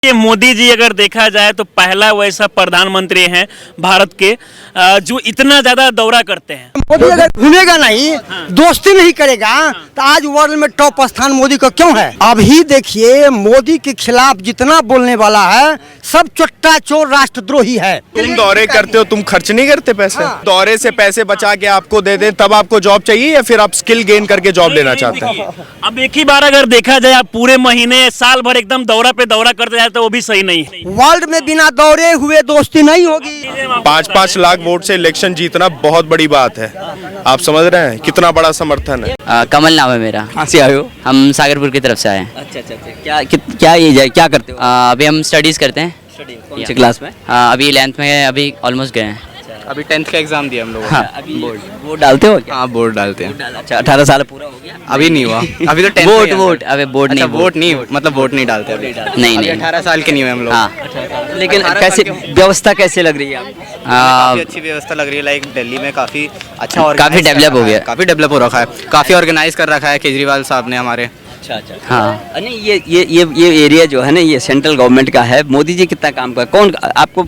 ये मोदी जी अगर देखा जाए तो पहला वैसा प्रधानमंत्री हैं भारत के जो इतना ज्यादा दौरा करते हैं। मोदी अगर घूमेगा नहीं, दोस्ती नहीं करेगा तो आज वर्ल्ड में टॉप स्थान मोदी का क्यों है? अभी देखिए मोदी के खिलाफ जितना बोलने वाला है सब चट्टा चोर राष्ट्रद्रोही है। तुम दौरे करते हो, तुम खर्च नहीं करते पैसे? दौरे से पैसे बचा के आपको दे दें तब आपको जॉब चाहिए या फिर आप स्किल गेन करके जॉब लेना चाहते हैं? अब एक ही बार अगर देखा जाए आप पूरे महीने साल भर एकदम दौरा पे दौरा करते जाए तो वो भी सही नहीं है। वर्ल्ड में बिना दौरे हुए दोस्ती नहीं होगी। 5-5 लाख वोट से इलेक्शन जीतना बहुत बड़ी बात है। आप समझ रहे हैं कितना बड़ा समर्थन है? कमल नाम है मेरा। कहाँ से आए हो? हम सागरपुर की तरफ से आए हैं। अच्छा। क्या एज है, क्या करते हो? अभी हम स्टडीज करते हैं। कौन सी क्लास में? अभी 11th में है, अभी ऑलमोस्ट गए हैं। अभी 10th का एग्जाम दिया हम लोगों ने। हाँ, अभी वोट डालते हो क्या? हाँ, वोट डालते हैं। अच्छा, 18 साल पूरा हो गया? अभी नहीं हुआ, अभी तो 10th वोट अभी वोट नहीं, वोट नहीं, मतलब वोट नहीं डालते अभी। नहीं 18 साल के नहीं हुए हम लोग। हाँ, लेकिन कैसे व्यवस्था कैसे लग रही है आपको? काफी अच्छी व्यवस्था लग रही है। लाइक दिल्ली में काफी अच्छा और काफी डेवलप हो गया, काफी डेवलप हो रखा है, काफी ऑर्गेनाइज कर रखा है केजरीवाल साहब ने हमारे। अच्छा। हाँ, नहीं ये एरिया जो है ना, ये सेंट्रल गवर्नमेंट का है। मोदी जी कितना काम कर, कौन आपको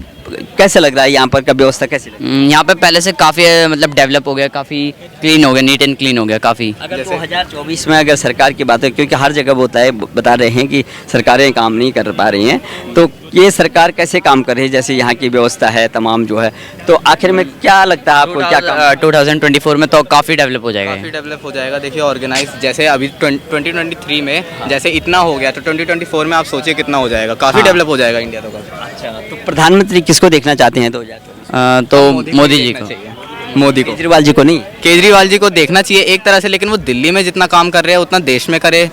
कैसे लग रहा है यहाँ पर का व्यवस्था कैसे लग रहा है? यहाँ पे पहले से काफ़ी मतलब डेवलप हो गया, काफ़ी क्लीन हो गया, नीट एंड क्लीन हो गया काफ़ी। अगर 2024 में अगर सरकार की बात है, क्योंकि हर जगह वो बता रहे हैं कि सरकारें काम नहीं कर पा रही हैं, तो ये सरकार कैसे काम कर रही है? जैसे यहाँ की व्यवस्था है तमाम जो है, तो आखिर में क्या लगता है आपको? क्या 2024 में तो काफ़ी डेवलप हो जाएगा? काफी डेवलप हो जाएगा। देखिए ऑर्गेनाइज जैसे अभी 2023 में जैसे इतना हो गया, तो 2024 में आप सोचिए कितना हो जाएगा। काफी डेवलप हो जाएगा इंडिया तो। अच्छा, तो प्रधानमंत्री किसको देखना चाहते हैं 2024? तो मोदी जी को, मोदी को, केजरीवाल जी को नहीं? केजरीवाल जी को देखना चाहिए एक तरह से, लेकिन वो दिल्ली में जितना काम कर रहे हैं उतना देश में करे।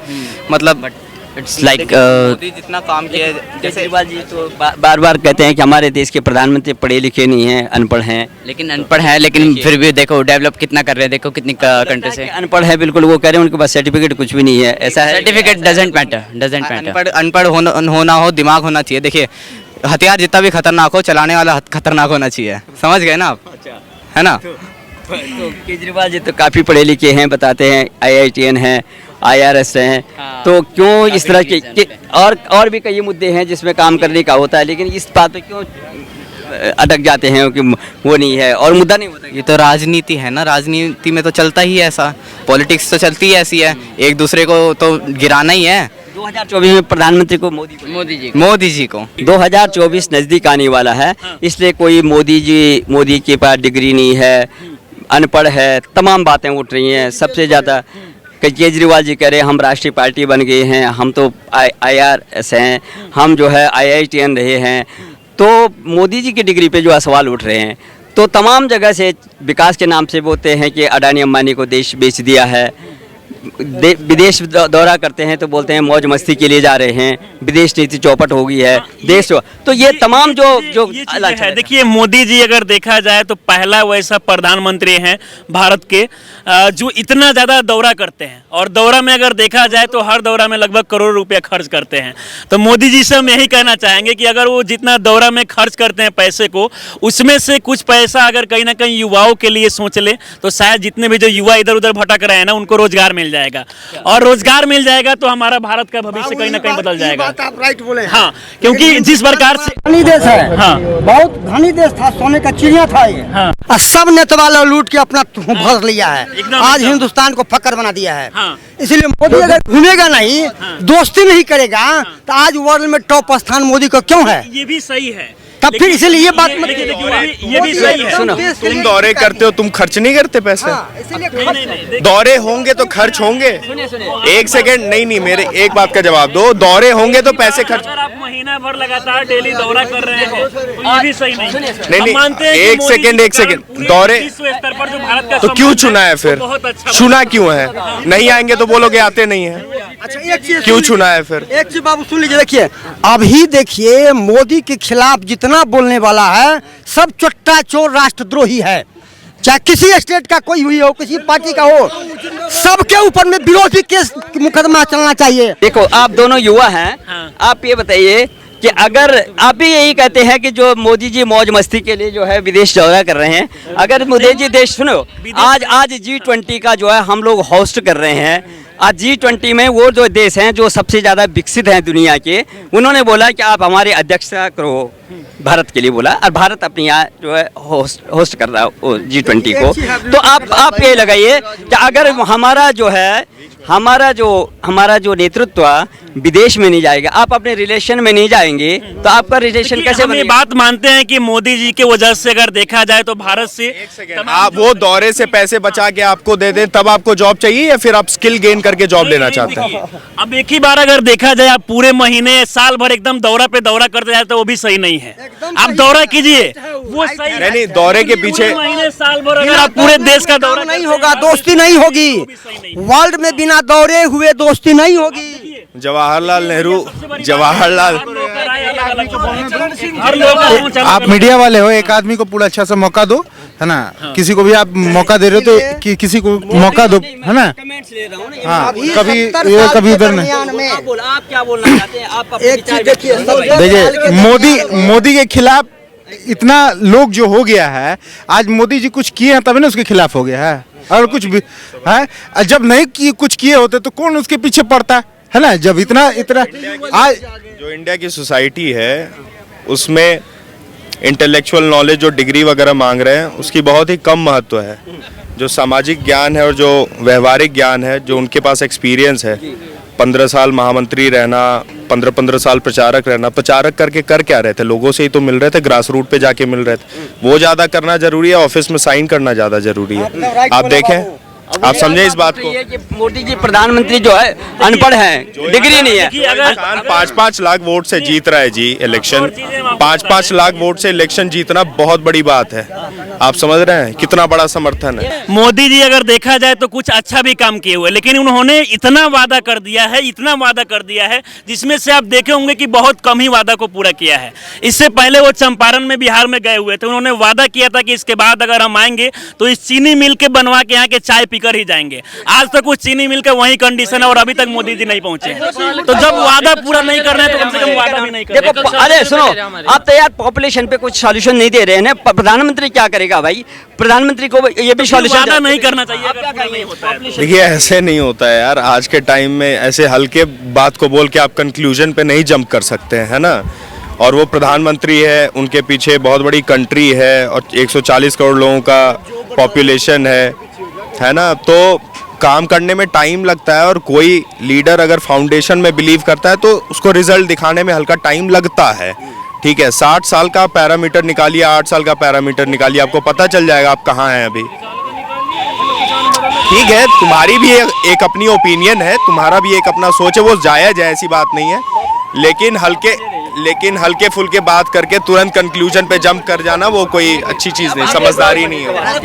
मतलब इट्स लाइक मोदी जितना काम किया है, जैसे केजरीवाल जी तो बार बार कहते हैं कि हमारे देश के प्रधानमंत्री पढ़े लिखे नहीं हैं, अनपढ़ हैं। लेकिन अनपढ़ है, लेकिन फिर भी देखो डेवलप कितना कर रहे हैं। देखो कितनी कंट्री से अनपढ़ है, बिल्कुल वो कह रहे हैं उनके पास सर्टिफिकेट कुछ भी नहीं है। ऐसा है, सर्टिफिकेट डजंट मैटर। अनपढ़ होना हो, दिमाग होना चाहिए। देखिए हथियार जितना भी खतरनाक हो, चलाने वाला खतरनाक होना चाहिए। समझ गए ना आप? है ना? तो केजरीवाल जी तो काफ़ी पढ़े लिखे हैं, बताते हैं IITN हैं, IRS हैं। तो क्यों इस तरह के और भी कई मुद्दे हैं जिसमें काम करने का होता है, लेकिन इस बात पे क्यों अटक जाते हैं कि वो नहीं है और मुद्दा नहीं होता? ये तो राजनीति है ना, राजनीति में तो चलता ही है ऐसा। पॉलिटिक्स तो चलती ही ऐसी है, एक दूसरे को तो गिराना ही है। 2024 में प्रधानमंत्री को मोदी जी को 2024 नज़दीक आने वाला है, इसलिए कोई मोदी के पास डिग्री नहीं है, अनपढ़ है, तमाम बातें उठ रही हैं। सबसे ज़्यादा केजरीवाल जी कह रहे हैं हम राष्ट्रीय पार्टी बन गए हैं, हम तो IRS हैं, हम जो है IITN रहे हैं। तो मोदी जी की डिग्री पे जो सवाल उठ रहे हैं, तो तमाम जगह से विकास के नाम से बोलते हैं कि अडानी अंबानी को देश बेच दिया है। विदेश दौरा करते हैं तो बोलते हैं मौज मस्ती के लिए जा रहे हैं, विदेश नीति चौपट हो गई है देश। तो ये तमाम जो है, देखिए मोदी जी अगर देखा जाए तो पहला वैसा प्रधानमंत्री हैं भारत के जो इतना ज़्यादा दौरा करते हैं, और दौरा में अगर देखा जाए तो हर दौरा में लगभग करोड़ रुपया खर्च करते हैं। तो मोदी जी से हम यही कहना चाहेंगे कि अगर वो जितना दौरा में खर्च करते हैं पैसे को, उसमें से कुछ पैसा अगर कहीं ना कहीं युवाओं के लिए सोच ले तो शायद जितने भी जो युवा इधर उधर भटक रहे हैं ना, उनको रोजगार मिल जाएगा, और रोजगार मिल जाएगा तो हमारा भारत का भविष्य कहीं ना कहीं बदल जाएगा। आप राइट बोले। हाँ, क्योंकि जिस प्रकार से धनी देश है, हाँ, बहुत धनी देश था, सोने का चिड़िया था ये। हाँ, और सब नेता लूट के अपना भर लिया है, आज एकदम। हिंदुस्तान को फकर बना दिया है। हाँ। इसलिए मोदी अगर घूमेगा नहीं, दोस्ती नहीं करेगा तो आज वर्ल्ड में टॉप स्थान मोदी का क्यों है? ये भी सही है। तब फिर इसलिए ये बात मत ये भी सही है। सुनो, तुम दौरे करते हो, तुम खर्च नहीं करते पैसे? दौरे होंगे तो खर्च होंगे। एक सेकंड, नहीं मेरे एक बात का जवाब दो। दौरे होंगे तो पैसे खर्च। अगर आप महीना भर लगातार डेली दौरा कर रहे हैं तो ये भी सही नहीं। नहीं, एक सेकंड, दौरे विश्व स्तर पर जो भारत का तो क्यों चुना है फिर? बहुत अच्छा चुना क्यों है? नहीं आएंगे तो बोलोगे आते नहीं है। अच्छा, एक चीज क्यों चुना है फिर? एक चीज बाबू सुन लीजिए। देखिए अभी देखिए मोदी के खिलाफ जितना बोलने वाला है सब चट्टा चोर राष्ट्रद्रोही है। चाहे किसी स्टेट का कोई हुई हो, किसी पार्टी का हो, सबके ऊपर में विरोधी केस मुकदमा चलना चाहिए। देखो आप दोनों युवा हैं, हाँ। आप ये बताइए कि अगर आप भी यही कहते हैं कि जो मोदी जी मौज मस्ती के लिए जो है विदेश दौरा कर रहे हैं, अगर मोदी जी देश सुनो, आज G20 का जो है हम लोग होस्ट कर रहे हैं। आज G20 में वो जो देश हैं जो सबसे ज़्यादा विकसित हैं दुनिया के, उन्होंने बोला कि आप हमारी अध्यक्षता करो, भारत के लिए बोला, और भारत अपनी यहाँ जो है होस्ट कर रहा है G20 को। तो आप ये लगाइए कि अगर हमारा जो नेतृत्व विदेश में नहीं जाएगा, आप अपने रिलेशन में नहीं जाएंगे, तो आपका रिलेशन कैसे हम ये बनेगा? बात मानते हैं कि मोदी जी के वजह से अगर देखा जाए तो भारत से आप वो दौरे से पैसे बचा के आपको दे दें तब आपको जॉब चाहिए, या फिर आप स्किल गेन करके जॉब लेना चाहते हैं? अब एक ही बार अगर देखा जाए, आप पूरे महीने साल भर एकदम दौरा पे दौरा करते जाते, वो भी सही नहीं है। आप दौरा कीजिए, वो सही है। नहीं, दौरे के पीछे पूरे महीने साल भर अगर आप पूरे देश का दौरा नहीं होगा, दोस्ती नहीं होगी। वर्ल्ड में बिना दौरे हुए दोस्ती नहीं होगी। जवाहरलाल नेहरू, आप मीडिया वाले हो, एक आदमी को पूरा अच्छा सा मौका दो, है ना? किसी को भी आप मौका दे रहे हो तो किसी को मौका दो, है ना? हाँ, कभी इधर नहीं। आप क्या बोलना चाहते हैं? आप एक चीज देखिए, देखिए, मोदी के खिलाफ इतना लोग जो हो गया है, आज मोदी जी कुछ किए हैं तभी ना उसके खिलाफ हो गया है। और कुछ भी है, जब नहीं कुछ किए होते तो कौन उसके पीछे पड़ता है ना? जब इतना आज जो इंडिया की सोसाइटी है उसमें इंटेलेक्चुअल नॉलेज, जो डिग्री वगैरह मांग रहे हैं, उसकी बहुत ही कम महत्व है। जो सामाजिक ज्ञान है और जो व्यवहारिक ज्ञान है, जो उनके पास एक्सपीरियंस है, 15 साल महामंत्री रहना, 15 साल प्रचारक रहना, प्रचारक करके कर क्या रहे थे? लोगों से ही तो मिल रहे थे, ग्रास रूट पे जाके मिल रहे थे। वो ज़्यादा करना जरूरी है, ऑफिस में साइन करना ज़्यादा जरूरी है। आप देखें, आप समझे इस बात को? कि मोदी जी प्रधानमंत्री जो है अनपढ़ हैं, डिग्री नहीं है। इंसान 5-5 लाख वोट से जीत रहा है जी इलेक्शन। 5-5 लाख वोट से इलेक्शन जीतना बहुत बड़ी बात है। आप समझ रहे हैं कितना बड़ा समर्थन है? मोदी जी अगर देखा जाए तो कुछ अच्छा भी काम किए हुए, लेकिन उन्होंने इतना वादा कर दिया है, जिसमें से आप देखे होंगे कि बहुत कम ही वादा को पूरा किया है। इससे पहले वो चंपारण में, बिहार में गए हुए थे, उन्होंने वादा किया था कि इसके बाद अगर हम आएंगे तो इस चीनी मिल के बनवा के यहाँ के चाय पीकर ही जाएंगे। आज तक कुछ चीनी मिल के वही कंडीशन है और अभी तक मोदी जी नहीं पहुंचे। तो जब वादा पूरा नहीं कर रहे हैं तो कम से कम वादा भी नहीं कर रहे। देखो, अरे सुनो, आप तो यार पॉपुलेशन पे कुछ सॉल्यूशन नहीं दे रहे हैं। प्रधानमंत्री क्या करेगा भाई? प्रधानमंत्री को ये भी सॉल्यूशन वादा नहीं करना चाहिए अगर पूरा नहीं होता है। देखिए, ऐसे नहीं होता है यार। आज के टाइम में ऐसे हल्के बात को बोल के आप कंक्लूजन पे नहीं जंप कर सकते हैं, है ना? और वो प्रधानमंत्री है, उनके पीछे बहुत बड़ी कंट्री है और 140 करोड़ लोगों का पॉपुलेशन है ना? तो काम करने में टाइम लगता है, और कोई लीडर अगर फाउंडेशन में बिलीव करता है तो उसको रिजल्ट दिखाने में हल्का टाइम लगता है। ठीक है, 60 साल का पैरामीटर निकालिए, 8 साल का पैरामीटर निकालिए, आपको पता चल जाएगा आप कहाँ हैं अभी। ठीक है, तुम्हारी भी एक अपनी ओपिनियन है, तुम्हारा भी एक अपना सोच है, वो जायज़ है, ऐसी बात नहीं है। लेकिन हल्के फुल्के बात करके तुरंत कंक्लूजन पे जंप कर जाना, वो कोई अच्छी चीज़ नहीं, समझदारी नहीं है।